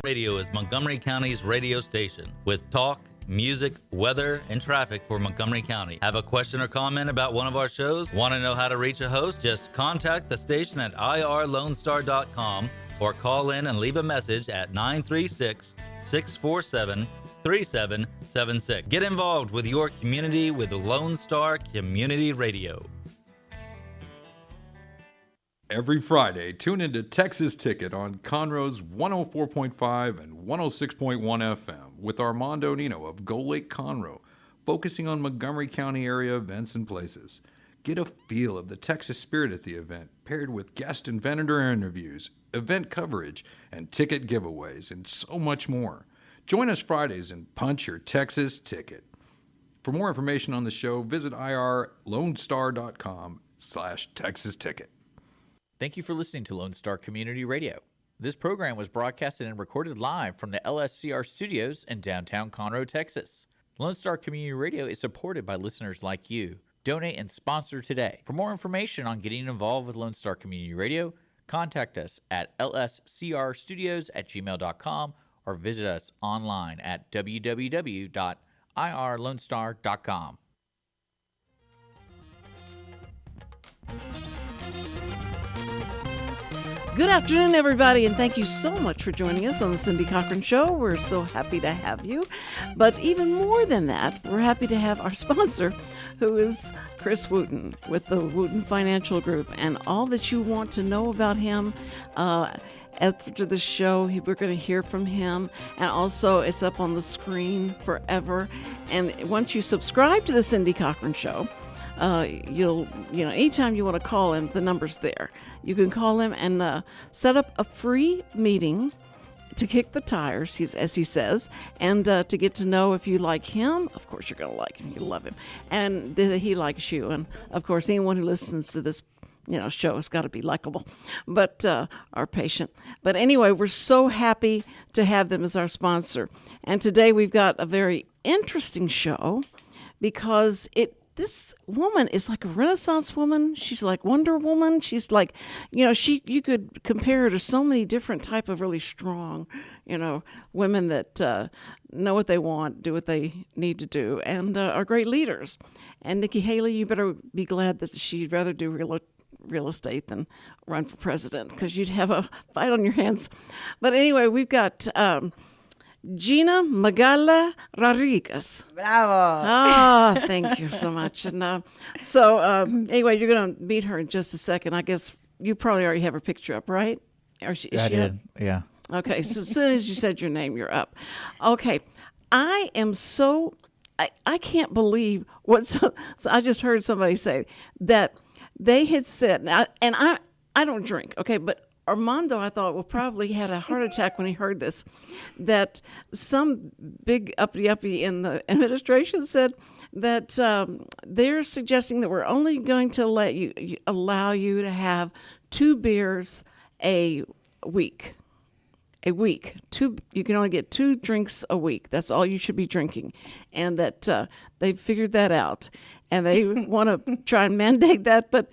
Radio is Montgomery County's radio station with talk, music, weather, and traffic for Montgomery County. Have a question or comment about one of our shows? Want to know how to reach a host? Just contact the station at irlonestar.com or call in and leave a message at 936-647-3776. Get involved with your community with Lone Star Community Radio. Every Friday, tune into Texas Ticket on Conroe's 104.5 and 106.1 FM with Armando Nino of Gold Lake Conroe, focusing on Montgomery County area events and places. Get a feel of the Texas spirit at the event, paired with guest and vendor interviews, event coverage, and ticket giveaways, and so much more. Join us Fridays and punch your Texas ticket. For more information on the show, visit irlonestar.com/Texas Ticket. Thank you for listening to Lone Star Community Radio. This program was broadcasted and recorded live from the LSCR studios in downtown Conroe, Texas. Lone Star Community Radio is supported by listeners like you. Donate and sponsor today. For more information on getting involved with Lone Star Community Radio, contact us at lscrstudios@gmail.com or visit us online at www.irlonestar.com. Good afternoon, everybody, and thank you so much for joining us on the Cindy Cochran Show. We're so happy to have you. But even more than that, we're happy to have our sponsor, who is Chris Wootton with the Wootton Financial Group. And all that you want to know about him, after the show, we're going to hear from him. And also, it's up on the screen forever. And once you subscribe to the Cindy Cochran Show, anytime you want to call him, the number's there. You can call him and set up a free meeting to kick the tires, as he says, and to get to know if you like him. Of course, you're going to like him. You love him. And that he likes you. And, of course, anyone who listens to this show has got to be likable, but our patient. But anyway, we're so happy to have them as our sponsor. And today we've got a very interesting show because this woman is like a Renaissance woman. She's like Wonder Woman. She's like, you could compare her to so many different type of really strong, women that know what they want, do what they need to do, and are great leaders. And Nikki Haley, you better be glad that she'd rather do real estate than run for president, because you'd have a fight on your hands. But anyway, we've got Gina Magaly Rodriquez. Bravo. Thank you so much. And anyway, you're going to meet her in just a second. I guess you probably already have her picture up, right? I did, yeah. Okay, so as soon as you said your name, you're up. Okay, I am I can't believe so I just heard somebody say that they had said, and I don't drink, okay, but Armando, I thought, probably had a heart attack when he heard this, that some big uppity in the administration said that they're suggesting that we're only going to allow you to have 2 beers a week. You can only get 2 drinks a week. That's all you should be drinking. And that they've figured that out. And they want to try and mandate that. But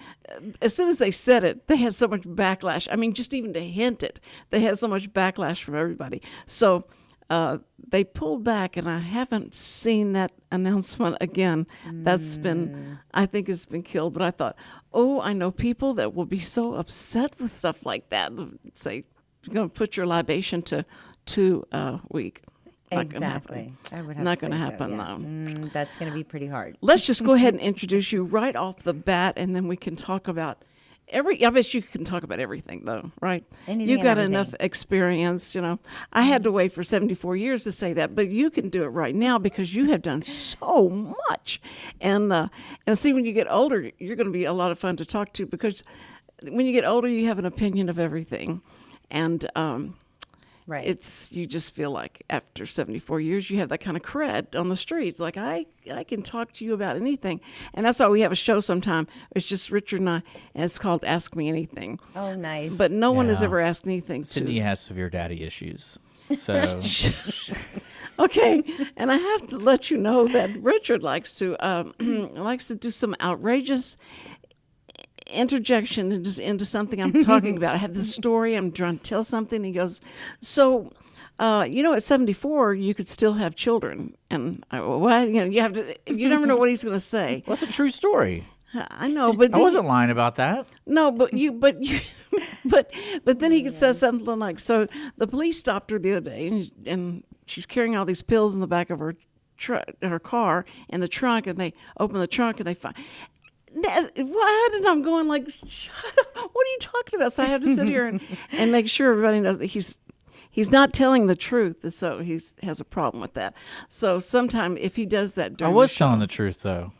as soon as they said it, they had so much backlash. I mean, just even to hint it, they had so much backlash from everybody. So they pulled back, and I haven't seen that announcement again. That's been, I think it's been killed. But I thought, I know people that will be so upset with stuff like that. Say, you're going to put your libation to 2 a week. Exactly. I would have not to going to say happen, so, yeah. though. That's going to be pretty hard. Let's just go ahead and introduce you right off the bat, and then we can talk about I bet you can talk about everything, though, right? Anything You've got and everything. enough experience, I had to wait for 74 years to say that, but you can do it right now because you have done so much. And see, when you get older, you're going to be a lot of fun to talk to, because when you get older, you have an opinion of everything. And right. You just feel like after 74 years, you have that kind of cred on the streets. Like, I can talk to you about anything. And that's why we have a show sometime. It's just Richard and I, and it's called Ask Me Anything. Oh, nice. But no one has ever asked anything Cindy has severe daddy issues. So okay, and I have to let you know that Richard likes to do some outrageous interjection into something I'm talking about. I have this story, I'm trying to tell something. He goes, so At 74, you could still have children. And you have to. You never know what he's going to say. What's a true story? I know, but I wasn't lying about that. No, but then he says something like, "So the police stopped her the other day, and she's carrying all these pills in the back of her car in the trunk, and they open the trunk and they find." What? And I'm going like, "Shut up! What are you talking about?" So I have to sit here and make sure everybody knows that he's not telling the truth, and so he has a problem with that. So sometime if he does that during I was the show, telling the truth though.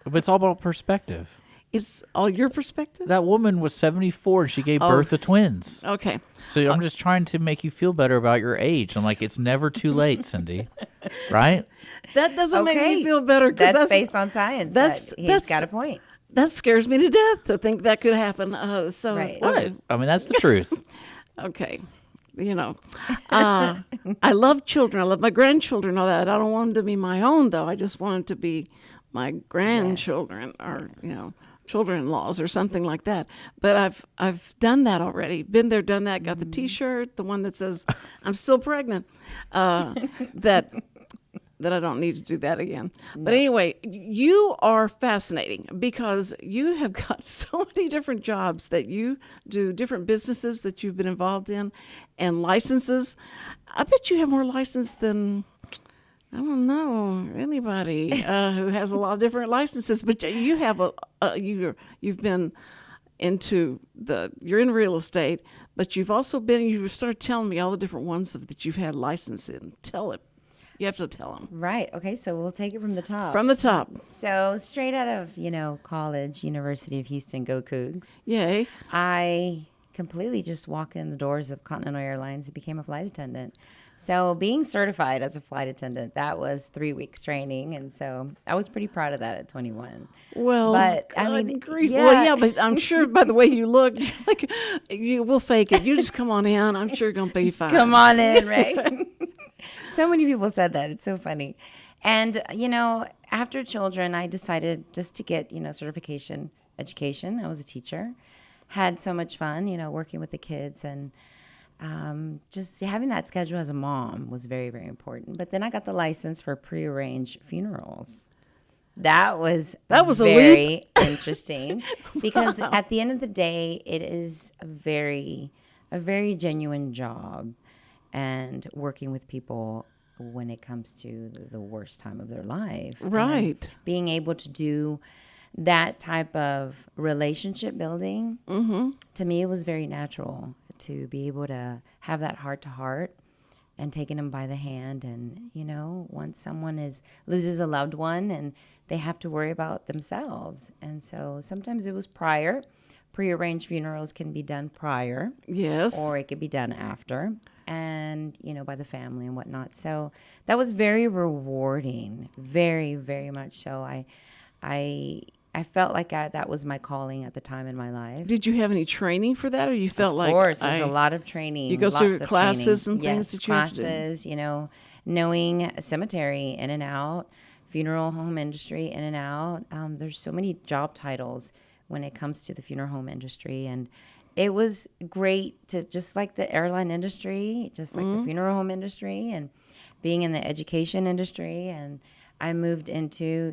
But it's all about perspective. it's all your perspective. That woman was 74 and she gave birth to twins. Okay. So I'm just trying to make you feel better about your age. I'm like, it's never too late, Cindy. Right? That doesn't make me feel better. That's based on science. He's got a point. That scares me to death to think that could happen. Right. What? I mean, that's the truth. Okay. I love children. I love my grandchildren, all that. I don't want them to be my own, though. I just want them to be my grandchildren or, children-in-laws or something like that. But I've done that already. Been there, done that. Got the T-shirt, the one that says I'm still pregnant. That I don't need to do that again. No. But anyway, you are fascinating because you have got so many different jobs that you do, different businesses that you've been involved in, and licenses. I bet you have more license than, I don't know, anybody who has a lot of different licenses. But you have you've been into you're in real estate, but you've also you started telling me all the different ones that you've had license in. Tell it. You have to tell them. Right. Okay. So we'll take it from the top. From the top. So straight out of, college, University of Houston, go Cougs. Yay. I completely just walked in the doors of Continental Airlines and became a flight attendant. So being certified as a flight attendant, that was 3 weeks training. And so I was pretty proud of that at 21. Well, but grief. Yeah. Well, yeah, but I'm sure by the way you look, you will fake it. You just come on in. I'm sure you're going to be fine. Come on in, right? So many people said that. It's so funny. And, after children, I decided just to get, certification education. I was a teacher. Had so much fun, working with the kids. And just having that schedule as a mom was very, very important. But then I got the license for prearranged funerals. That was very interesting because at the end of the day, it is a very genuine job. And working with people when it comes to the worst time of their life. Right. And being able to do that type of relationship building, to me, it was very natural to be able to have that heart-to-heart and taking them by the hand. And, once someone loses a loved one and they have to worry about themselves. And so sometimes it was prior. Prearranged funerals can be done prior. Yes. Or it could be done after. And, by the family and whatnot. So that was very rewarding, very, very much so. I felt like that was my calling at the time in my life. Did you have any training for that, or you felt like? Of course, there's a lot of training. You go through classes training. and things that you have to do. Classes, knowing a cemetery in and out, funeral home industry in and out. There's so many job titles when it comes to the funeral home industry, and it was great to, just like the airline industry, just like the funeral home industry, and being in the education industry. And I moved into,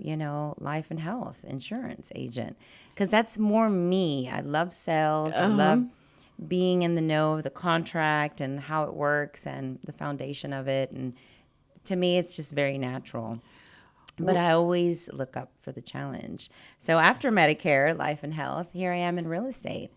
life and health insurance agent because that's more me. I love sales. I love being in the know of the contract and how it works and the foundation of it. And to me, it's just very natural. But I always look up for the challenge. So after Medicare, life and health, here I am in real estate.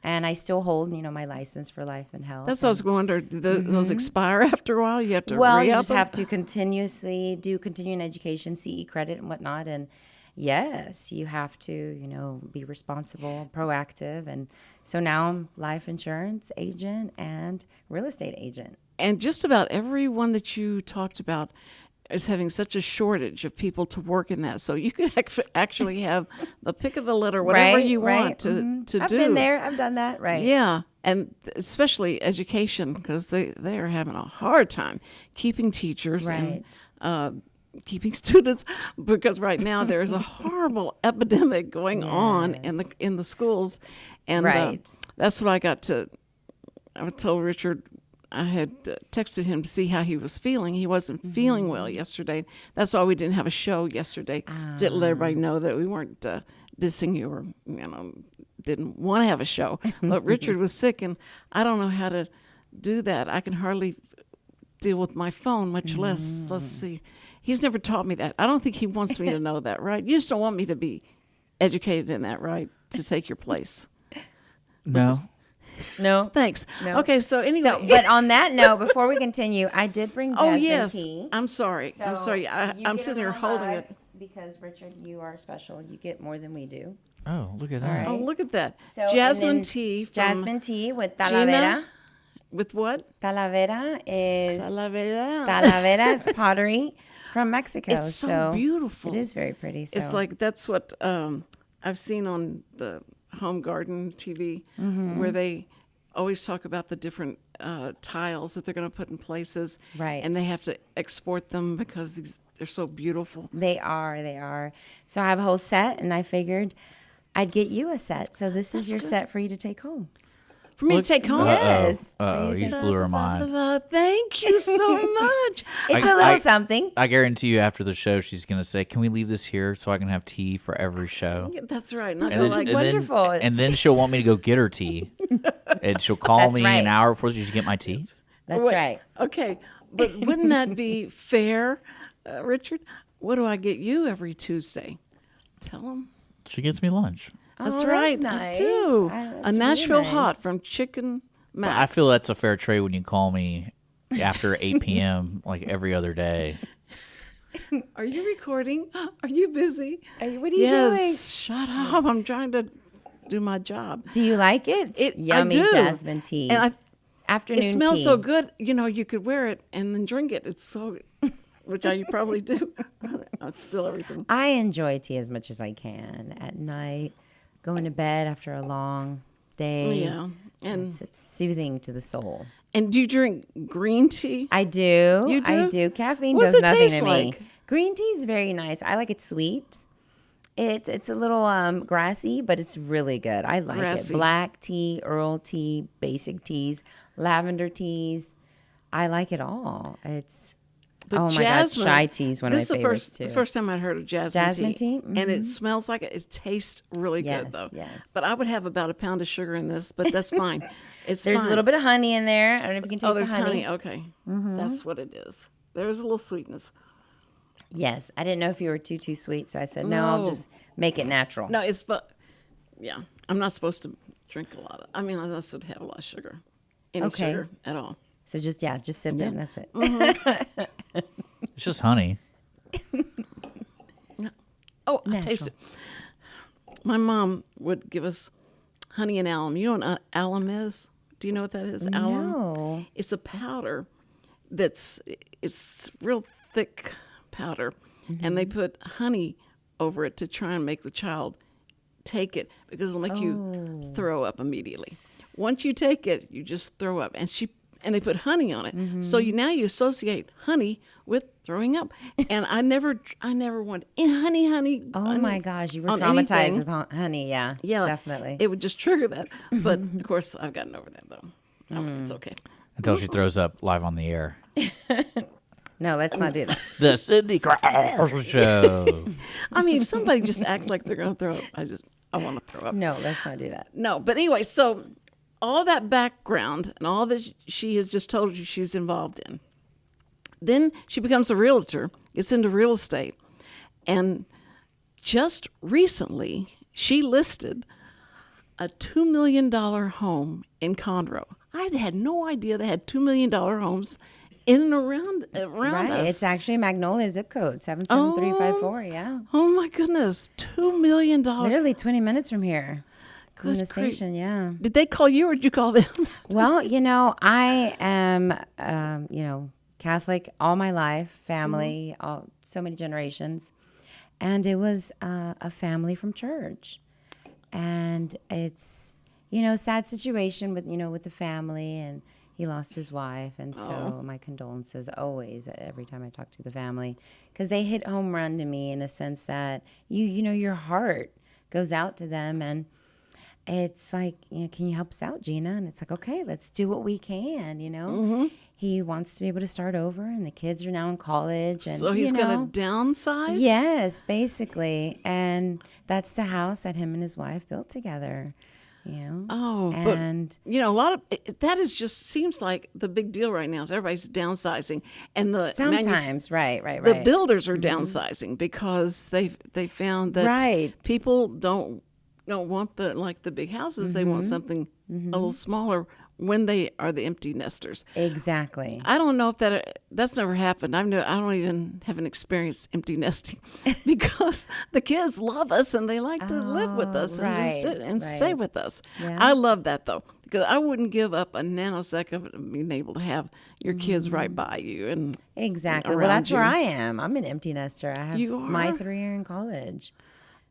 And I still hold, my license for life and health. That's what I was wondering. Those expire after a while? You have to you re-up just them? have to continuously do continuing education, CE credit and whatnot. And yes, you have to, be responsible, proactive. And so now I'm life insurance agent and real estate agent. And just about everyone that you talked about is having such a shortage of people to work in that. So you could actually have the pick of the litter, whatever you want to do. I've been there. I've done that. Right. Yeah. And especially education, because they are having a hard time keeping teachers and keeping students, because right now there is a horrible epidemic going on in the schools. And that's what I told Richard, had texted him to see how he was feeling. He wasn't feeling well yesterday. That's why we didn't have a show yesterday. To let everybody know that we weren't dissing you or, didn't want to have a show. But Richard was sick, and I don't know how to do that. I can hardly deal with my phone, much less, let's see. He's never taught me that. I don't think he wants me to know that, right? You just don't want me to be educated in that, right? To take your place. No. No. Thanks. No. Okay, so anyway. So, but on that note, before we continue, I did bring jasmine tea. I'm sorry. I'm sorry. You I'm get sitting a here little holding mug it. because Richard, you are special. You get more than we do. Oh, look at that. All right. Oh, look at that. So, Jasmine and then tea. From Jasmine tea with Gina. talavera. With what? Talavera is Talavera. is pottery from Mexico. It's so beautiful. It is very pretty. So. It's like that's what I've seen on the Home Garden TV, where they always talk about the different tiles that they're going to put in places, Right. And they have to export them because they're so beautiful. They are. So I have a whole set, and I figured I'd get you a set. So this is your set for you to take home. For me to take home. Yes. Uh-oh, you just blew her mind. Thank you so much. It's a little something. I guarantee you after the show, she's going to say, can we leave this here so I can have tea for every show? That's right. Not And so then, like and, then, wonderful. and then she'll want me to go get her tea. And she'll call That's me right. an hour before she should get my tea. That's Wait, right. Okay, but wouldn't that be fair, Richard? What do I get you every Tuesday? Tell them. She gets me lunch. That's Oh, right. nice. I do. That's A really Nashville nice. hot from Chicken Max. I feel that's a fair trade when you call me after 8 p.m. like every other day. Are you recording? Are you busy? What are you yes. doing? Shut up. I'm trying to do my job. Do you like it? It's I yummy do. jasmine tea. And Afternoon it smells tea. so good. You could wear it and then drink it. It's so, which you probably do. I'll spill everything. I enjoy tea as much as I can at night. Going to bed after a long day. Yeah. And It's soothing to the soul. do you drink green tea? I do. You do? I do. Caffeine What's does it nothing taste to me. like? Green tea is very nice. I like it sweet. It's a little grassy, but it's really good. I like Grassy. it. Black tea, Earl tea, basic teas, lavender teas. I like it all. It's But oh my jasmine, God, chai tea is one of my this is favorites It's too. the first time I'd heard of jasmine tea. Jasmine tea? And it smells like it. It tastes really Yes, good, though. yes. But I would have about a pound of sugar in this, but that's fine. It's There's fine. a little bit of honey in there. I don't know if you can taste there's the honey. Okay. That's what it is. There's a little sweetness. Yes, I didn't know if you were too sweet, so I said no. I'll No. just make it natural. No, yeah. I'm not supposed to drink a lot of, I'm not supposed to have a lot of sugar. Any Okay. sugar at all. So just sip it. And that's it. It's just honey. Oh, I Natural. taste it. My mom would give us honey and alum. You know what alum is? Do you know what that is? Alum? No. It's a powder it's real thick powder. And they put honey over it to try and make the child take it because it'll make you throw up immediately. Once you take it, you just throw up. And they put honey on it. So now you associate honey with throwing up. And I never want honey. Oh honey my gosh, you were on traumatized anything. with honey. Yeah, Yeah, definitely. It would just trigger that. But of course, I've gotten over that though. It's okay. Until she throws up live on the air. No, let's not do that. The Cindy Cochran Show. I mean, if somebody just acts like they're going to throw up, I want to throw up. No, let's not do that. No, but anyway, so all that background and all that she has just told you she's involved in. Then she becomes a realtor, gets into real estate. And just recently, she listed a $2 million home in Conroe. I had no idea they had $2 million homes in and around Right. us. It's actually Magnolia zip code 77354. Yeah. Oh my goodness, $2 million. Literally 20 minutes from here. From the Good grief. station, yeah. Did they call you or did you call them? Well, I am, Catholic all my life, family, so many generations. And it was a family from church. And it's, sad situation with the family, and he lost his wife. And so my condolences always every time I talk to the family, because they hit home run to me in a sense that, your heart goes out to them. it's like, can you help us out, Gina? And it's like, okay, let's do what we can, He wants to be able to start over, and the kids are now in college. And, So he's going to downsize? Yes, basically. And that's the house that him and his wife built together, Oh, and but, a lot of that is just seems like the big deal right now is everybody's downsizing. And the sometimes, right. The builders are downsizing because they found that people don't want the big houses. They want something a little smaller when they are the empty nesters. Exactly. I don't know if that's never happened. I don't even haven't experienced empty nesting because the kids love us and they like to live with us and stay with us. Yeah. I love that though, because I wouldn't give up a nanosecond of being able to have your kids right by you and exactly. Well, that's where I am. I'm an empty nester. I have my 3 year in college.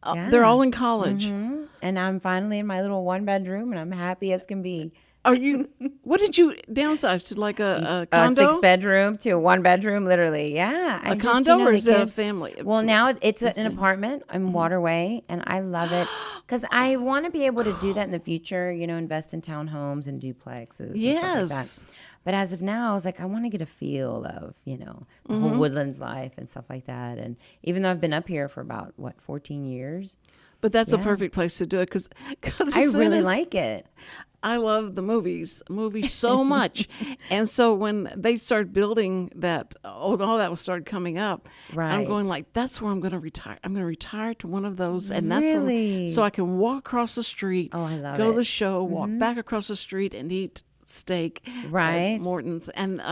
Yeah. They're all in college. And I'm finally in my little 1-bedroom, and I'm happy as can be. Are you? What did you downsize to? Like a condo? A 6-bedroom to a 1-bedroom, literally. Yeah. A condo or is it a family? Well, now it's an apartment in Waterway, and I love it because I want to be able to do that in the future. Invest in townhomes and duplexes. And stuff like that. But as of now, I was like, I want to get a feel of the whole Woodlands life and stuff like that. And even though I've been up here for about 14 years. But that's a perfect place to do it because I really like it. I love the movies so much. And so when they started building that, all that started coming up, I'm going like, that's where I'm going to retire. I'm going to retire to one of those. And that's so I can walk across the street, I love go it. to the show, walk back across the street and eat steak at Morton's. And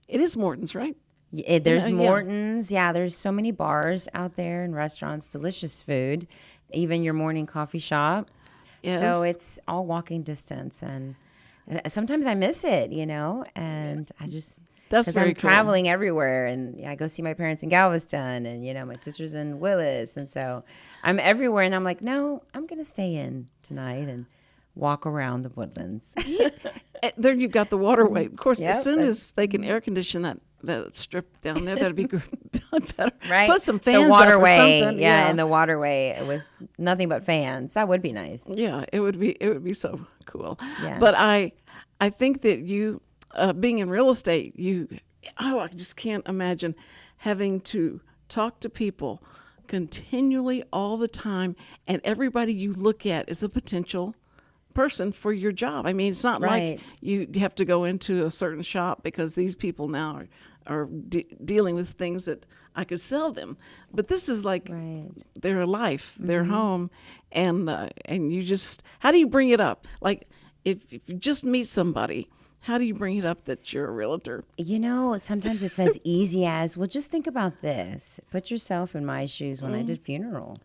it is Morton's, right? There's Morton's. Yeah, there's so many bars out there and restaurants, delicious food, even your morning coffee shop. Yes. So it's all walking distance, and sometimes I miss it, and I just that's very I'm traveling everywhere, and I go see my parents in Galveston, and my sister's in Willis, and so I'm everywhere, and I'm like, no, I'm gonna stay in tonight and walk around the Woodlands. There you've got the waterway. Of course, as soon as they can air condition that strip down there, that'd be good. Better. Right. Put some fans the waterway, up or something. Yeah, and the waterway with nothing but fans. That would be nice. Yeah, it would be so cool. Yeah. But I think that you being in real estate, I just can't imagine having to talk to people continually all the time, and everybody you look at is a potential person for your job. I mean, it's not like you have to go into a certain shop because these people now are dealing with things that I could sell them. But this is like their life, their home, and you just, how do you bring it up? Like if you just meet somebody, how do you bring it up that you're a realtor? Sometimes it's as easy as, well, just think about this. Put yourself in my shoes when I did funeral.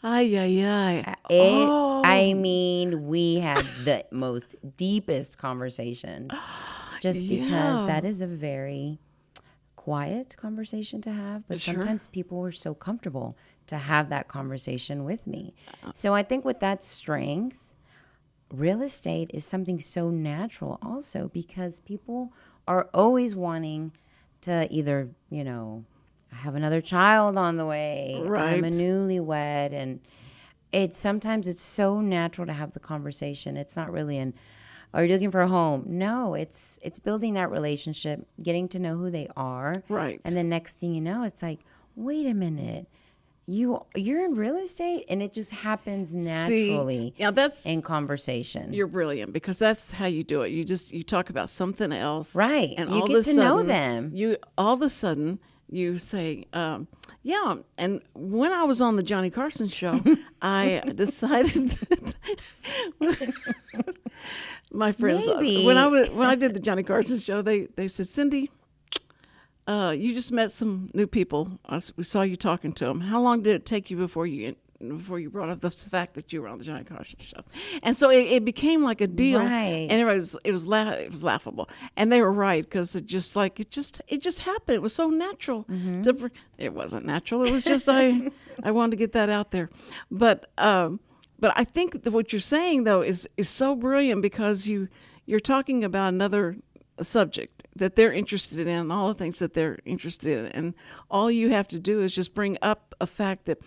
I mean, we had the most deepest conversations just because that is a very quiet conversation to have. But sometimes people were so comfortable to have that conversation with me. So I think with that strength, real estate is something so natural also because people are always wanting to either, I have another child on the way. Right. I'm a newlywed, and sometimes it's so natural to have the conversation. It's not really are you looking for a home? No, it's building that relationship, getting to know who they are. Right. And then next thing you know, it's like, wait a minute, you're in real estate, and it just happens naturally. That's in conversation. You're brilliant because that's how you do it. You talk about something else, right? And you all get of a to sudden, know them. All of a sudden. You say, and when I was on the Johnny Carson show, I decided that my friends, when I did the Johnny Carson show, they said, Cindy, you just met some new people. We saw you talking to them. How long did it take you before you brought up the fact that you were on the Johnny Carson show? And so it became like a deal, right. And it was laughable, and they were right because it just happened. It was so natural. It wasn't natural. It was just I wanted to get that out there, but I think that what you're saying though is so brilliant because you're talking about another subject that they're interested in, all the things that they're interested in, and all you have to do is just bring up a fact that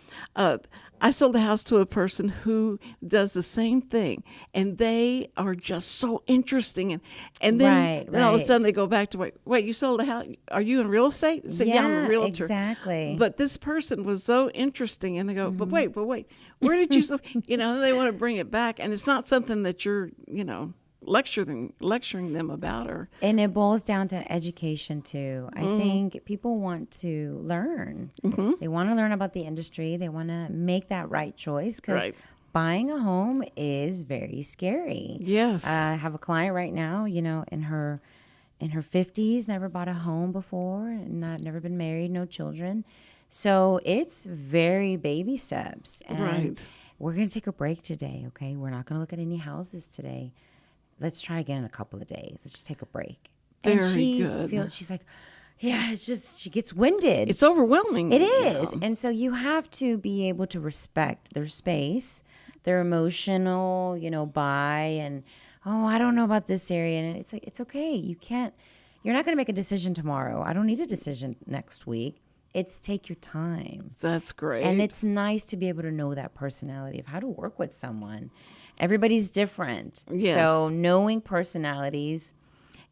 I sold a house to a person who does the same thing, and they are just so interesting, and then all of a sudden they go back to wait, you sold a house? Are you in real estate? I said, yeah, I'm a realtor. Exactly. But this person was so interesting, and they go, but wait, where did you? They want to bring it back, and it's not something that you're lecturing them about, and it boils down to education too. I think people want to learn. They want to learn about the industry. They want to make that right choice, because buying a home is very scary. Yes. I have a client right now, in her 50s, never bought a home before, and never been married, no children. So it's very baby steps. And we're going to take a break today, okay? We're not going to look at any houses today. Let's try again in a couple of days. Let's just take a break. Very and good. She's like, yeah, it's just, she gets winded. It's overwhelming. It is. And so you have to be able to respect their space, their emotional, buy, and, I don't know about this area. And it's like, it's okay. You're not going to make a decision tomorrow. I don't need a decision next week. It's take your time. That's great. And it's nice to be able to know that personality of how to work with someone. Everybody's different. Yes. So knowing personalities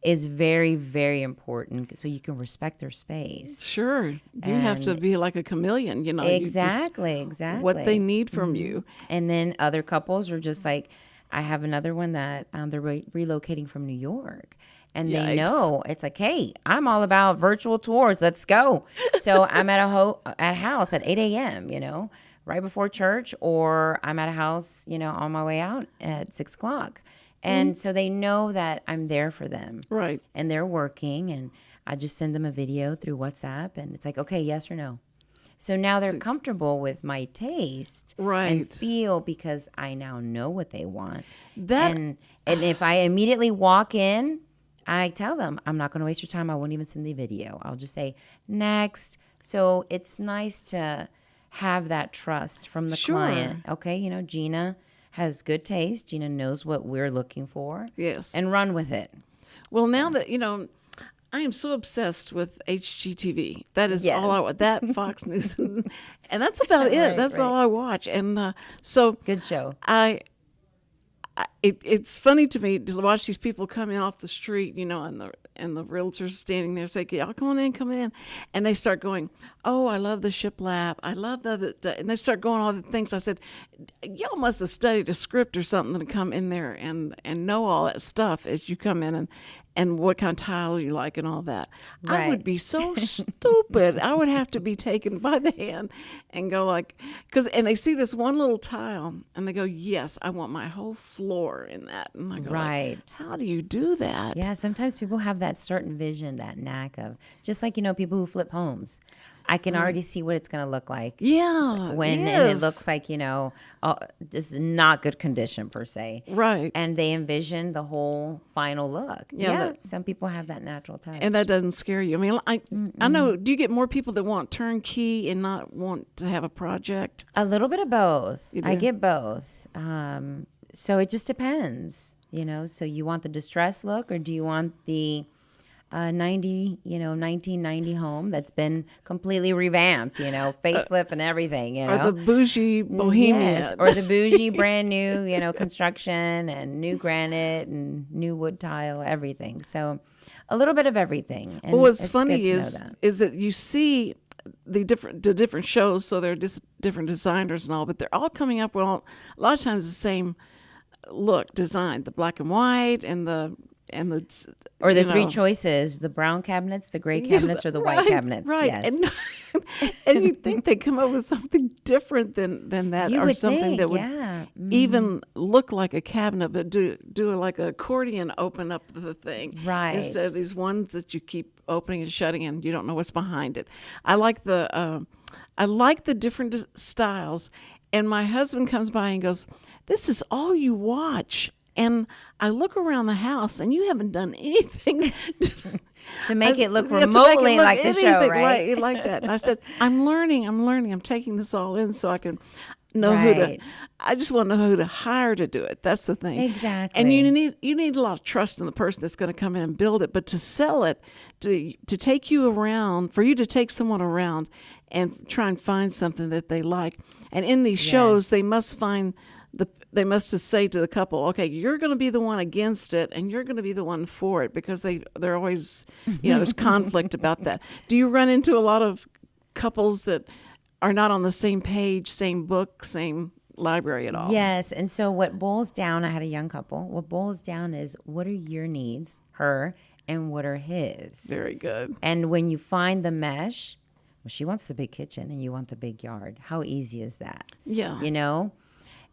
is very, very important, so you can respect their space. Sure. You have to be like a chameleon, Exactly. What they need from you. And then other couples are just like, I have another one that they're relocating from New York. And they know, it's like, hey, I'm all about virtual tours. Let's go. So I'm at a house at 8 a.m., right before church, or I'm at a house, on my way out at 6 o'clock. And so they know that I'm there for them. Right. And they're working, and I just send them a video through WhatsApp, and it's like, okay, yes or no. So now they're comfortable with my taste. Right. And feel, because I now know what they want. And if I immediately walk in, I tell them, I'm not going to waste your time. I won't even send the video. I'll just say, next. So it's nice to have that trust from the client. Okay, Gina has good taste. Gina knows what we're looking for. Yes. And run with it. Well, now that, I am so obsessed with HGTV. That is all I watch. That Fox News. And that's about it. That's all I watch. And so. Good show. It's funny to me to watch these people coming off the street, and the realtors standing there saying, y'all come in. And they start going, oh, I love the shiplap. I love and they start going all the things. I said, y'all must have studied a script or something to come in there and know all that stuff as you come in and what kind of tile you like and all that. Right. I would be so stupid. I would have to be taken by the hand and go and they see this one little tile and they go, yes, I want my whole floor in that. And I go, how do you do that? Yeah, sometimes people have that certain vision, that knack of, just like, people who flip homes. I can already see what it's going to look like. Yeah. And it looks like, just not good condition per se. Right. And they envision the whole final look. Yeah. Some people have that natural touch. And that doesn't scare you. I mean, I know, do you get more people that want turnkey and not want to have a project? A little bit of both. You do? I get both. So it just depends, So you want the distressed look, or do you want the 1990 home that's been completely revamped, facelift and everything, Or the bougie bohemian. Yes, or the bougie brand new, construction and new granite and new wood tile, everything. So a little bit of everything. And what's funny is that you see the different shows, so they're just different designers and all, but they're all coming up with a lot of times the same look, design, the black and white and the or the three choices: the brown cabinets, the gray cabinets, or the white cabinets. Right. Yes. And you'd think they'd come up with something different than that, You or would something think, that would even look like a cabinet, but do like an accordion, open up the thing. Right. Instead of these ones that you keep opening and shutting, and you don't know what's behind it. I like the different styles. And my husband comes by and goes, "This is all you watch." And I look around the house, and you haven't done anything to make it look remotely like the show, right? Like that. And I said, I'm learning. I'm taking this all in so I can. know who to. Right. I just want to know who to hire to do it. That's the thing. Exactly. And you need a lot of trust in the person that's going to come in and build it. But to sell it, to take you around, for you to take someone around and try and find something that they like. And in these shows, they must just say to the couple, okay, you're going to be the one against it, and you're going to be the one for it, because they're always, there's conflict about that. Do you run into a lot of couples that are not on the same page, same book, same library at all? Yes. And so what boils down, I had a young couple, what boils down is, what are your needs, her, and what are his? Very good. And when you find the mesh, well, she wants the big kitchen and you want the big yard. How easy is that? Yeah.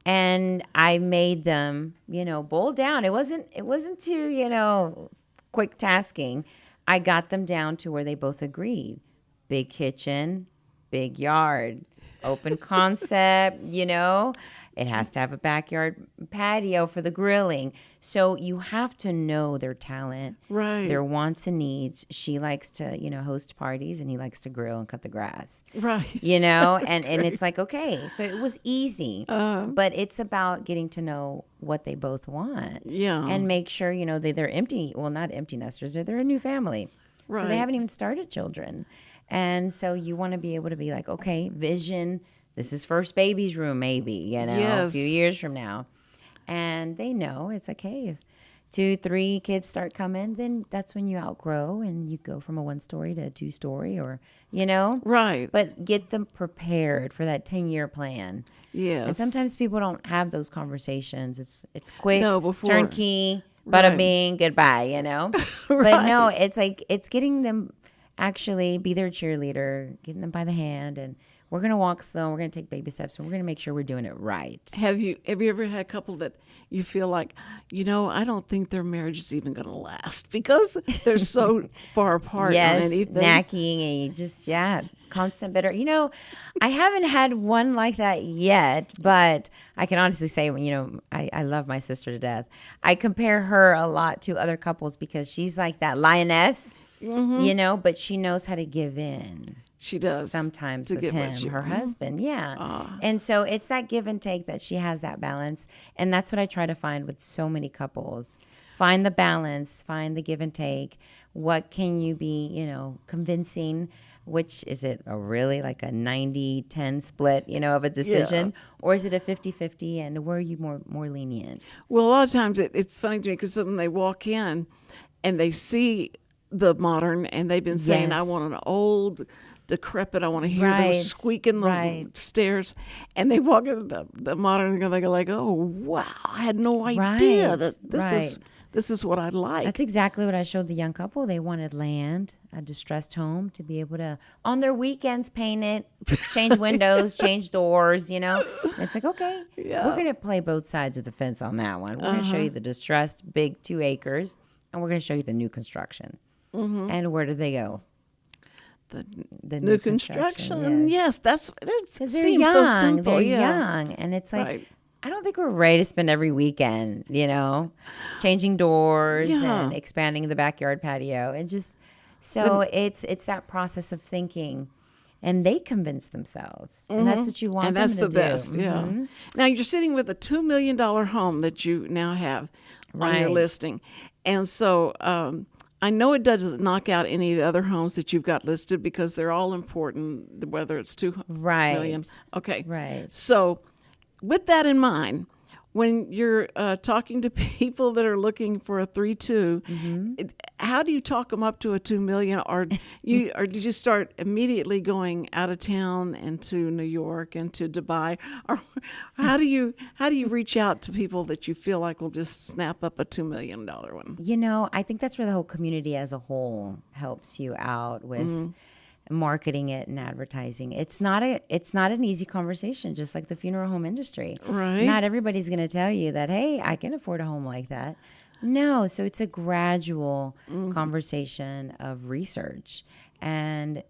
And I made them, boil down. It wasn't too, quick tasking. I got them down to where they both agreed. Big kitchen, big yard, open concept, It has to have a backyard patio for the grilling. So you have to know their talent, Right. their wants and needs. She likes to, host parties, and he likes to grill and cut the grass. Right. And it's like, okay, so it was easy. But it's about getting to know what they both want. Yeah. And make sure, they're empty, well, not empty nesters, they're a new family. So Right. they haven't even started children. And so you want to be able to be like, okay, vision, this is first baby's room, maybe, a Yes. few years from now. And they know it's okay. If 2-3 kids start coming, then that's when you outgrow and you go from a 1-story to a 2-story, or, Right. But get them prepared for that 10-year plan. Yes. And sometimes people don't have those conversations. It's quick, No, before. turnkey, bada Right. bing, goodbye, But no, it's like, it's getting them actually be their cheerleader, getting them by the hand, and we're going to walk slow, we're going to take baby steps, and we're going to make sure we're doing it right. Have you ever had a couple that you feel like, I don't think their marriage is even going to last because they're so far apart Yes, on anything? nagging, and you just, constant bitter. I haven't had one like that yet, but I can honestly say, I love my sister to death. I compare her a lot to other couples because she's like that lioness, but she knows how to give in. She does. Sometimes to with get what him, she- her husband, and so it's that give and take that she has that balance, and that's what I try to find with so many couples. Find the balance, find the give and take. What can you be, convincing? Which is it really like a 90-10 split, of a decision, or is it a 50-50? And where are you more lenient? Well, a lot of times it's funny to me because when they walk in and they see the modern, and they've been saying, I Yes. want an old, decrepit, I want to hear Right, those squeaking the right. stairs, and they walk in the modern, and they go like, oh wow, I had no idea Right, that this is what I'd like. That's exactly what I showed the young couple. They wanted land, a distressed home, to be able to, on their weekends, paint it, change windows, change doors, It's like, okay, we're going to play both sides of the fence on that one. We're going to show you the distressed, big 2 acres, and we're going to show you the new construction. And where do they go? The New construction, yes, it Because they're seems young. so simple. They're yeah. young. And it's like, Right. I don't think we're ready to spend every weekend, changing doors Yeah. and expanding the backyard patio. And just, so it's that process of thinking. And they convince themselves. And that's what you want And them that's to the do. best, yeah. Now you're sitting with a $2 million home that you now have on your Right. listing. And so I know it doesn't knock out any of the other homes that you've got listed because they're all important, whether it's $2 Right. million. Okay. Right. So with that in mind, when you're talking to people that are looking for a 3.2, how do you talk them up to a $2 million, or did you start immediately going out of town and to New York and to Dubai, or how do you reach out to people that you feel like will just snap up a $2 million one? I think that's where the whole community as a whole helps you out with marketing it and advertising. It's not an easy conversation, just like the funeral home industry. Right. Not everybody's going to tell you that, hey, I can afford a home like that. No, so it's a gradual conversation of research and,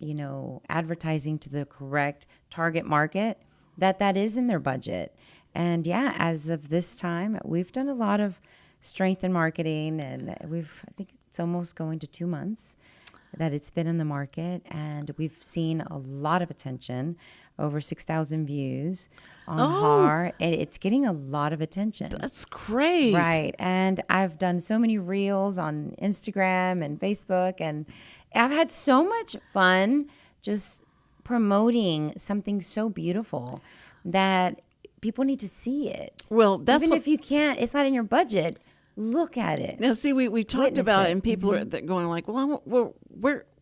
advertising to the correct target market that is in their budget. And yeah, as of this time, we've done a lot of strength in marketing, and I think it's almost going to 2 months. that it's been in the market, and we've seen a lot of attention, over 6,000 views on THUR, and it's getting a lot of attention. That's great. Right. And I've done so many reels on Instagram and Facebook, and I've had so much fun just promoting something so beautiful that people need to see it. Well, that's even what, if you can't, it's not in your budget, look at it. now see, we talked Witness about it, it. and people are going like, well,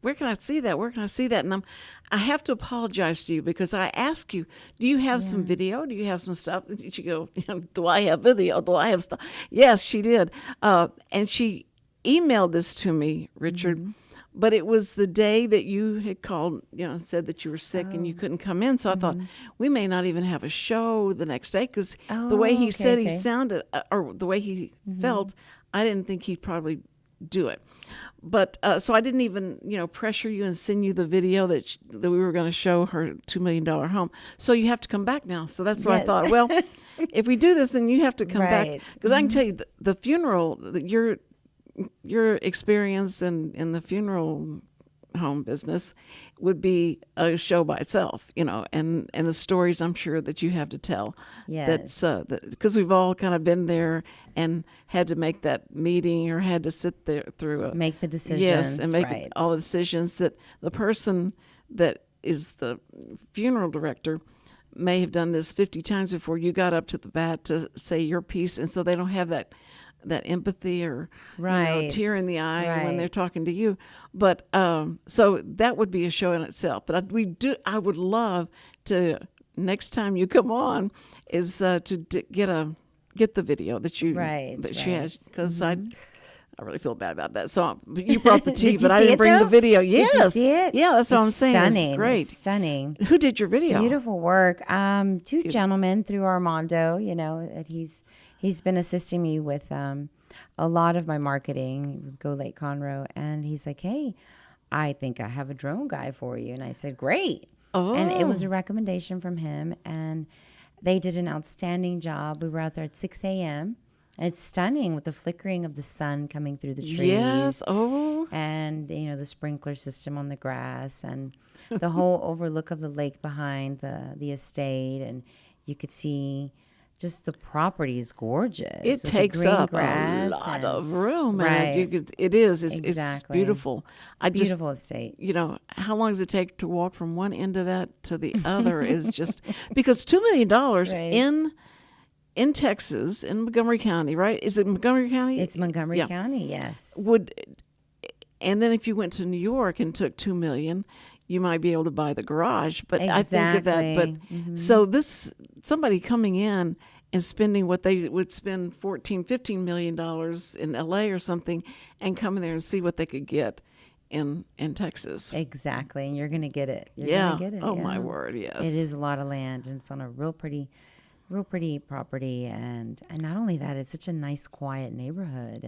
where can I see that? Where can I see that? And I have to apologize to you because I ask you, do you have some video? Do you have some stuff? And she go, do I have video? Do I have stuff? Yes, she did. And she emailed this to me, Richard. But it was the day that you had called, said that you were sick and you couldn't come in. So I thought we may not even have a show the next day because the way he said he sounded, or the way he felt, I didn't think he'd probably do it. But so I didn't even, pressure you and send you the video that we were going to show her $2 million home. So you have to come back now. So that's why I thought, well, if we do this, then you have to come back because I can tell you the funeral, your experience in the funeral home business would be a show by itself, and the stories I'm sure that you have to tell. Yes. That's because we've all kind of been there and had to make that meeting or had to sit there through Make the decisions. Yes, and make right. all the decisions that the person that is the funeral director may have done this 50 times before you got up to the bat to say your piece, and so they don't have that empathy or Right. tear in the eye when they're Right. talking to you. But so that would be a show in itself. But I would love to next time you come on is to get the video that you she has because I really feel bad about that. So you brought the tea, Did you but I see didn't it, bring the though? video. Did Yes, you see it? Yeah, that's what I'm saying. Stunning. It's great. It's stunning. Who did your video? Beautiful work. Two gentlemen through Armando, that he's been assisting me with a lot of my marketing with Go Lake Conroe. And he's like, hey, I think I have a drone guy for you. And I said, great. Oh. And it was a recommendation from him. And they did an outstanding job. We were out there at 6 a.m. And it's stunning with the flickering of the sun coming through the trees. Yes. Oh. And, the sprinkler system on the grass and the whole overlook of the lake behind the estate. And you could see just the property is gorgeous. It with the takes green up grass a lot and- of room. Right. And it is. It's Exactly. beautiful. Beautiful estate. How long does it take to walk from one end of that to the other is just because $2 million Right. in Texas, in Montgomery County, right? Is it Montgomery County? It's Montgomery Yeah. County, yes. And then if you went to New York and took $2 million, you might be able to buy the garage. But I think of that. But so somebody coming in and spending what they would spend $14-15 million in LA or something, and coming there and see what they could get in Texas. Exactly. And you're going to get it. You're Yeah. going to get it. Oh yeah. my word. Yes. It is a lot of land, and it's on a real pretty property. And not only that, it's such a nice, quiet neighborhood.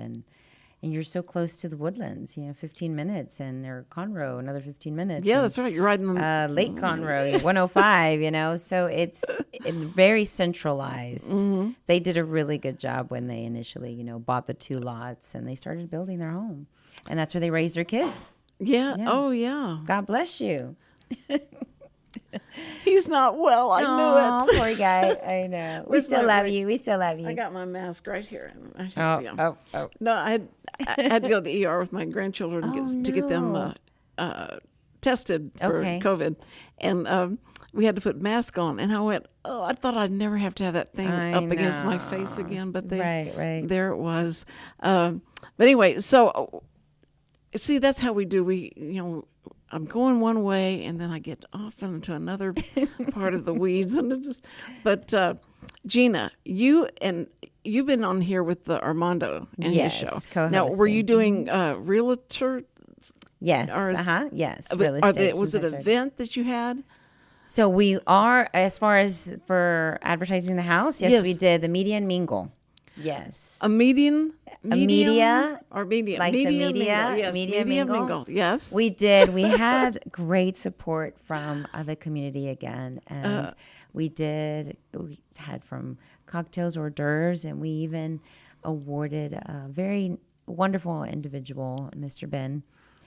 And you're so close to the Woodlands, 15 minutes, and or Conroe, another 15 minutes. Yeah, and, that's right. You're riding the Lake Conroe, 105, so it's very centralized. Mm-hmm. They did a really good job when they initially, bought the 2 lots and they started building their home. And that's where they raised their kids. Yeah. Yeah. Oh yeah. God bless you. He's not well. I Aw, knew it. poor guy. I know. We Where's still my love ring? you. We still love you. I got my mask right here. Oh. No, I had to go to the ER with my grandchildren to get them tested for Okay. COVID, and we had to put masks on. And I went, oh, I thought I'd never have to have that thing I up against my face know. again, but Right. there it was. But anyway, so see, that's how we do. I'm going one way, and then I get off into another part of the weeds, and it's just. But Gina, you've been on here with Armando and Yes, his show. co-hosting. Now, were you doing Realtor? Yes. Or is- Yes. Real estate. Was it since I an started. event that you had? So we are, as far as for advertising the house, yes. We did the media and mingle. Yes. A medium? media, Or media? like the media media, mingle. Yes, media mingle. Yes. We did. We had great support from the community again. And we had from cocktails, hors d'oeuvres, and we even awarded a very wonderful individual, Mr. Ben,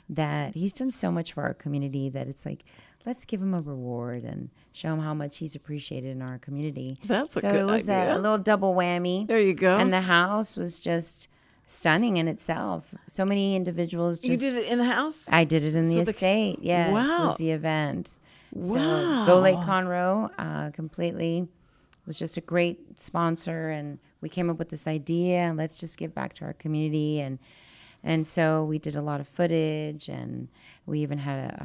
that he's done so much for our community that it's like, let's give him a reward and show him how much he's appreciated in our community. That's a so good it was idea. a little double whammy. There you go. And the house was just stunning in itself. So many individuals just... You did it in the house? I did it in the So estate. Yes, Wow. was the event. So Wow. Go Lake Conroe completely was just a great sponsor, and we came up with this idea, and let's just give back to our community. And so we did a lot of footage, and we even had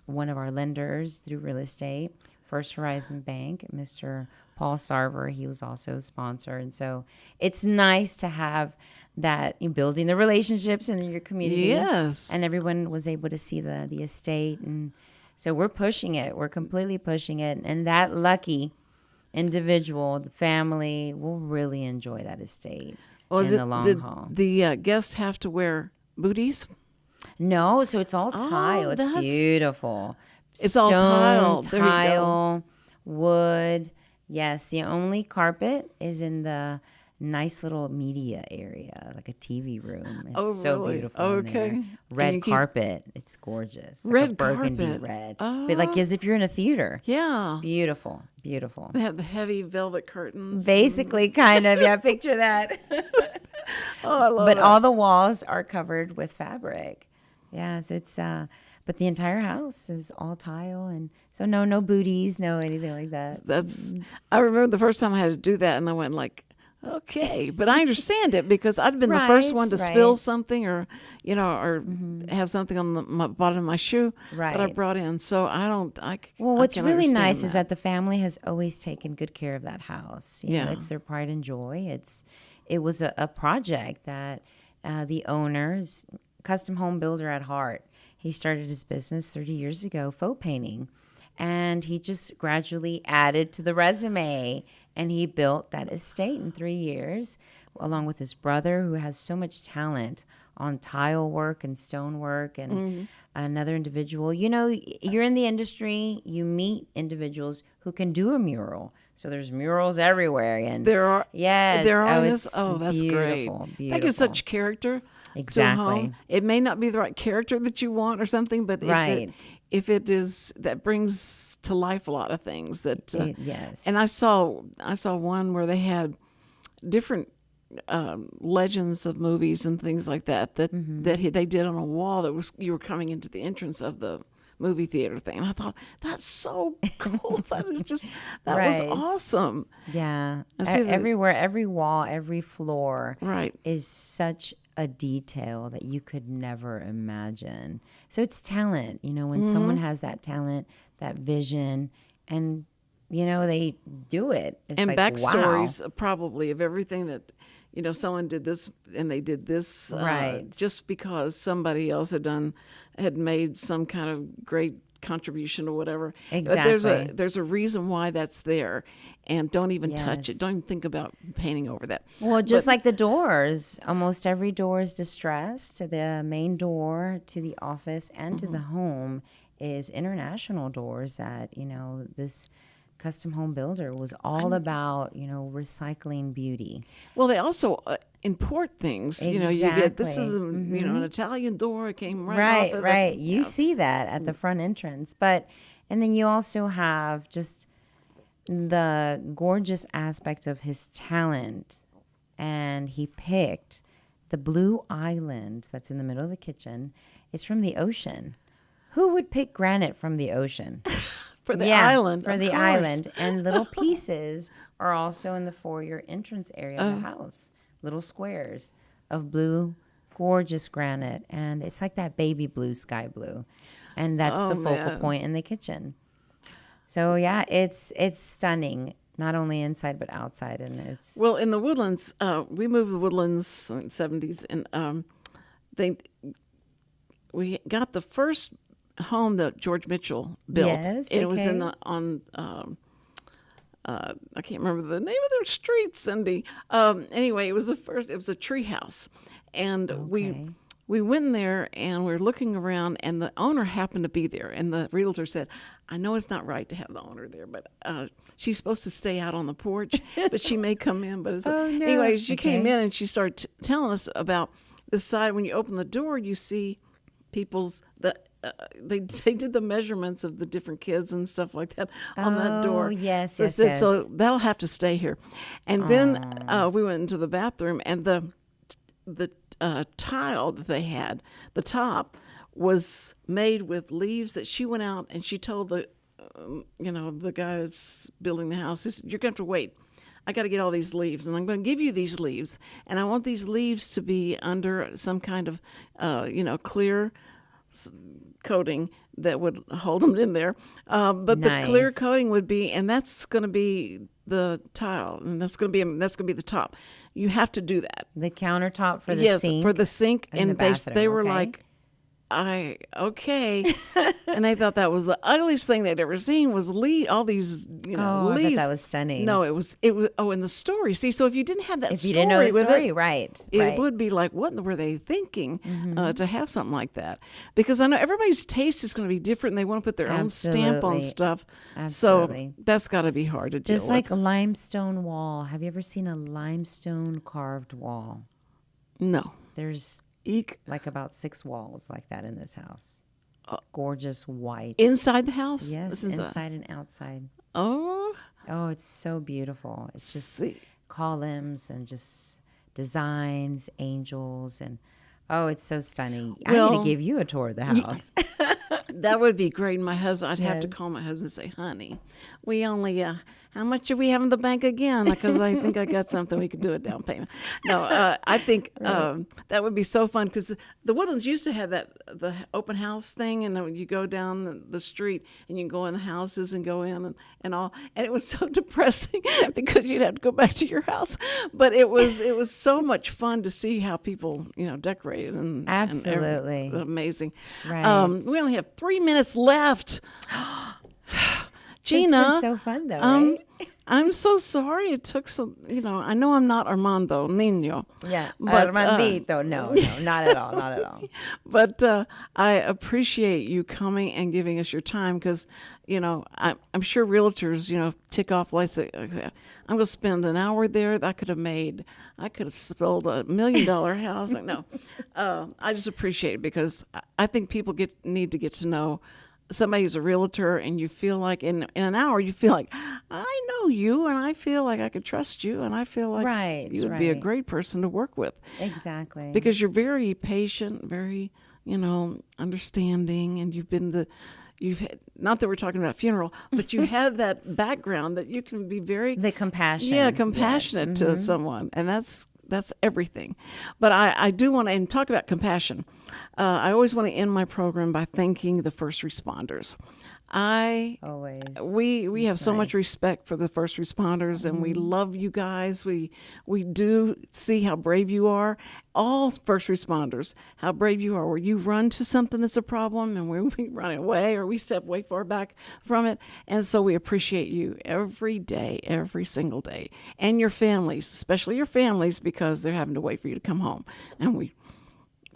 one of our lenders through real estate, First Horizon Bank, Mr. Paul Sarver. He was also a sponsor. And so it's nice to have that, you building the relationships in your community. Yes. And everyone was able to see the estate. And so we're pushing it. We're completely pushing it. And that lucky individual, the family, will really enjoy that estate in the long haul. The guests have to wear booties? No, so it's all tile. It's that's- beautiful. It's all tile. There you go. Tile, wood. Yes, the only carpet is in the nice little media area, like a TV room. It's so really? beautiful. in there. Okay. And Red you keep- carpet. It's gorgeous. Like Red a burgundy carpet. red. But like as if you're in a theater. Yeah. Beautiful. Beautiful. They have the heavy velvet curtains. Basically, kind of. Yeah, picture that. Oh, I love But it. all the walls are covered with fabric. Yeah, so it's but the entire house is all tile, and so no booties, no anything like that. I remember the first time I had to do that, and I went like, okay, but I understand it because I'd been the first one to spill Right. something, or have something on my bottom of my shoe that I Right. brought in. So I don't. Well, I what's can really understand nice is that the family has always taken good care of that house. You know, Yeah. it's their pride and joy. It was a project that the owner's custom home builder at heart. He started his business 30 years ago, faux painting, and he just gradually added to the resume, and he built that estate in 3 years, along with his brother, who has so much talent on tile work and stone work, and another individual. You know, you're in the industry, you meet individuals who can do a mural. So there's murals everywhere, and there are. yes, There are. it's That's great. beautiful, That gives such beautiful. character. Exactly. To a home. It may not be the right character that you want or something, but Right. if it is, that brings to life a lot of things. That Yes. And I saw one where they had different legends of movies and things like that they did on a wall that was, you were coming into the entrance of the movie theater thing, and I thought, that's so cool. That was Right. awesome. Yeah. I see that- Everywhere, every wall, every floor Right. is such a detail that you could never imagine. So it's talent, you know, when someone has that talent, that vision, and, you know, they do it. It's And like, backstories wow. probably of everything that, someone did this and they did this Right. just because somebody else had made some kind of great contribution or whatever. But Exactly. there's a reason why that's there, and don't even touch Yes. it. Don't even think about painting over that. Well, just like the doors, almost every door is distressed. The main door to the office and to the home is international doors that, this custom home builder was all about, recycling beauty. Well, they also import things. You get, this is Exactly. an Italian door. It came right off of Right. the, You see that at the front entrance. And then you also have just the gorgeous aspect of his talent. And he picked the blue island that's in the middle of the kitchen. It's from the ocean. Who would pick granite from the ocean? for the island. For of the course. island. And little pieces are also in the foyer entrance area of the house. Little squares of blue, gorgeous granite. And it's like that baby blue, sky blue. And that's the focal point in the kitchen. So, yeah, it's stunning, not only inside but outside. And it's Well, in the Woodlands, we moved the Woodlands in the 70s, and we got the first home that George Mitchell built. Yes, It was in okay. I can't remember the name of their street, Cindy. Anyway, it was the first. It was a tree house, and Okay. we went in there and we were looking around, and the owner happened to be there. And the realtor said, "I know it's not right to have the owner there, but she's supposed to stay out on the porch, but she may come in." But it's, Oh, no. anyway, she came Okay. in and she started telling us about the side. When you open the door, you see people's they did the measurements of the different kids and stuff like that on that door. Yes, so, yes, yes. So yes. that'll have to stay here. And then we went into the bathroom, and the tile that they had, the top was made with leaves that she went out and she told the the guy that's building the house, he said, "You're going to have to wait. I got to get all these leaves, and I'm going to give you these leaves, and I want these leaves to be under some kind of clear coating that would hold them in there. But the clear coating would be, and that's going to be the tile, and that's going to be the top. You have to do that. The countertop for the sink. Yes, for the sink, in and the bathroom, they were okay. like, okay. And they thought that was the ugliest thing they'd ever seen was all these, leaves. I bet that was stunning. No, it was, in the story. See, so if you didn't have that If story you didn't know the with story, it, right. it would be like, what were they thinking to have something like that? Because I know everybody's taste is going to be different and they want to put their own stamp on Absolutely. stuff. Absolutely. So that's got to be hard to deal Just like with. a limestone wall. Have you ever seen a limestone carved wall? No. There's Eek. like about 6 walls like that in this house. Gorgeous white. Inside the house? Yes, This is inside and outside. Oh, Oh, it's so beautiful. It's just see. columns and just designs, angels, and it's so stunning. I Well, need to give you a tour of the house. That would be great. My husband, I'd have to Yes. call my husband and say, honey, we only, how much do we have in the bank again? Because I think I got something we could do a down payment. No, I think that would be so fun because the Woodlands used to have the open house thing, and then you go down the street and you can go in the houses and go in and all. And it was so depressing because you'd have to go back to your house. But it was so much fun to see how people, decorated and Absolutely. amazing. Right. We only have 3 minutes left. Gina, It's been so fun though, right? I'm so sorry it took so. I know I'm not Armando Nino. Yeah, but, Armandito. No, not at all, not at all. But I appreciate you coming and giving us your time because, I'm sure realtors, tick off lights. I'm going to spend an hour there. I could have sold $1 million house. Like, no, I just appreciate it because I think people need to get to know somebody who's a realtor, and you feel like in an hour you feel like I know you, and I feel like I could trust you, and I feel like you would be a great person to work with. Exactly. Because you're very patient, very understanding, and you've had, not that we're talking about funeral, but you have that background that you can be very the compassion. Yeah, compassionate to someone, and that's everything. But I do want to talk about compassion. I always want to end my program by thanking the first responders. Always. We have so much respect for the first responders, and we love you guys. We do see how brave you are. All first responders, how brave you are, where you run to something that's a problem and we run away or we step way far back from it. And so we appreciate you every day, every single day. And your families, especially your families, because they're having to wait for you to come home. And we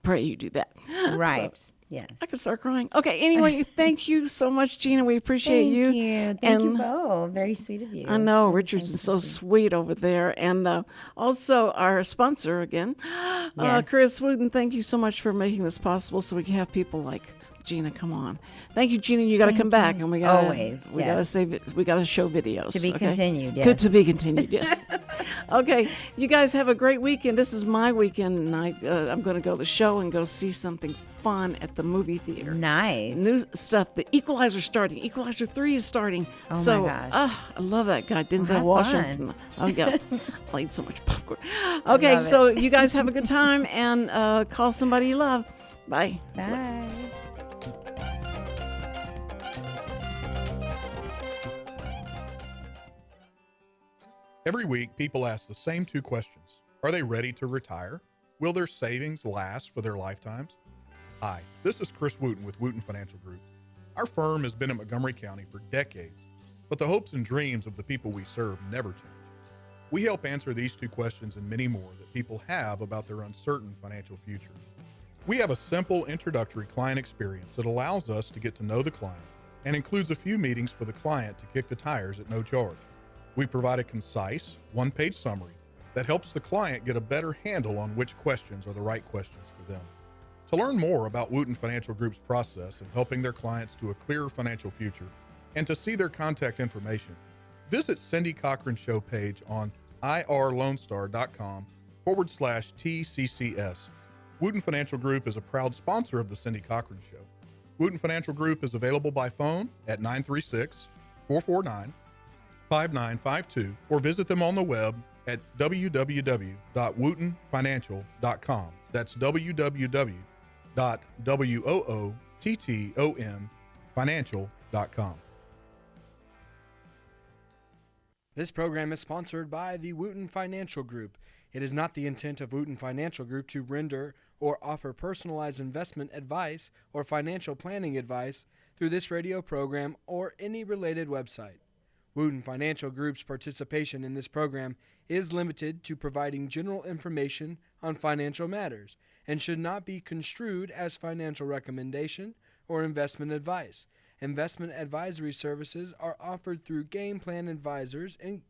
pray you do that. Right. So, yes. I could start crying. Okay, anyway, thank you so much, Gina. We appreciate you. Thank you. Thank you both. Very sweet of you. I know. It's Richard's been so sweet. sweet over there. And also our sponsor again, Yes. Chris Wootton, thank you so much for making this possible so we can have people like Gina come on. Thank you, Gina. You got to come back, and we got Always, we got to yes. save it. We got to show videos. To be okay? continued, Good yes. to be continued. Yes. Okay, you guys have a great weekend. This is my weekend night. I'm going to go to the show and go see something fun at the movie theater. Nice. New stuff. The Equalizer's starting. Equalizer 3 is starting. Oh, my so, gosh. I love that guy, Denzel have Washington. I'll eat so much popcorn. Okay, love so you guys have a good time and call somebody you love. Bye. Bye. Every week, people ask the same 2 questions. Are they ready to retire? Will their savings last for their lifetimes? Hi, this is Chris Wootton with Wootton Financial Group. Our firm has been in Montgomery County for decades, but the hopes and dreams of the people we serve never change. We help answer these 2 questions and many more that people have about their uncertain financial future. We have a simple introductory client experience that allows us to get to know the client and includes a few meetings for the client to kick the tires at no charge. We provide a concise, 1-page summary that helps the client get a better handle on which questions are the right questions for them. To learn more about Wootton Financial Group's process in helping their clients to a clearer financial future and to see their contact information, visit Cindy Cochran Show page on irlonestar.com/TCCS. Wootton Financial Group is a proud sponsor of the Cindy Cochran Show. Wootton Financial Group is available by phone at 936-449-5952 or visit them on the web at www.woottonfinancial.com. That's www.woottonfinancial.com. This program is sponsored by the Wootton Financial Group. It is not the intent of Wootton Financial Group to render or offer personalized investment advice or financial planning advice through this radio program or any related website. Wootton Financial Group's participation in this program is limited to providing general information on financial matters and should not be construed as financial recommendation or investment advice. Investment advisory services are offered through Game Plan Advisors, Inc.,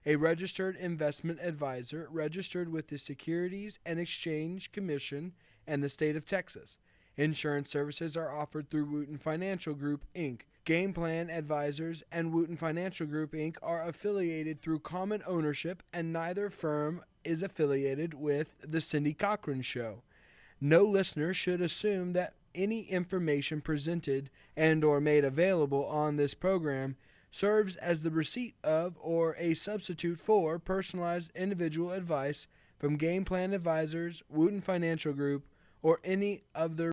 a registered investment advisor registered with the Securities and Exchange Commission and the state of Texas. Insurance services are offered through Wootton Financial Group, Inc. Game Plan Advisors and Wootton Financial Group, Inc. are affiliated through common ownership, and neither firm is affiliated with The Cindy Cochran Show. No listener should assume that any information presented and or made available on this program serves as the receipt of or a substitute for personalized individual advice from Game Plan Advisors, Wootton Financial Group, or any of their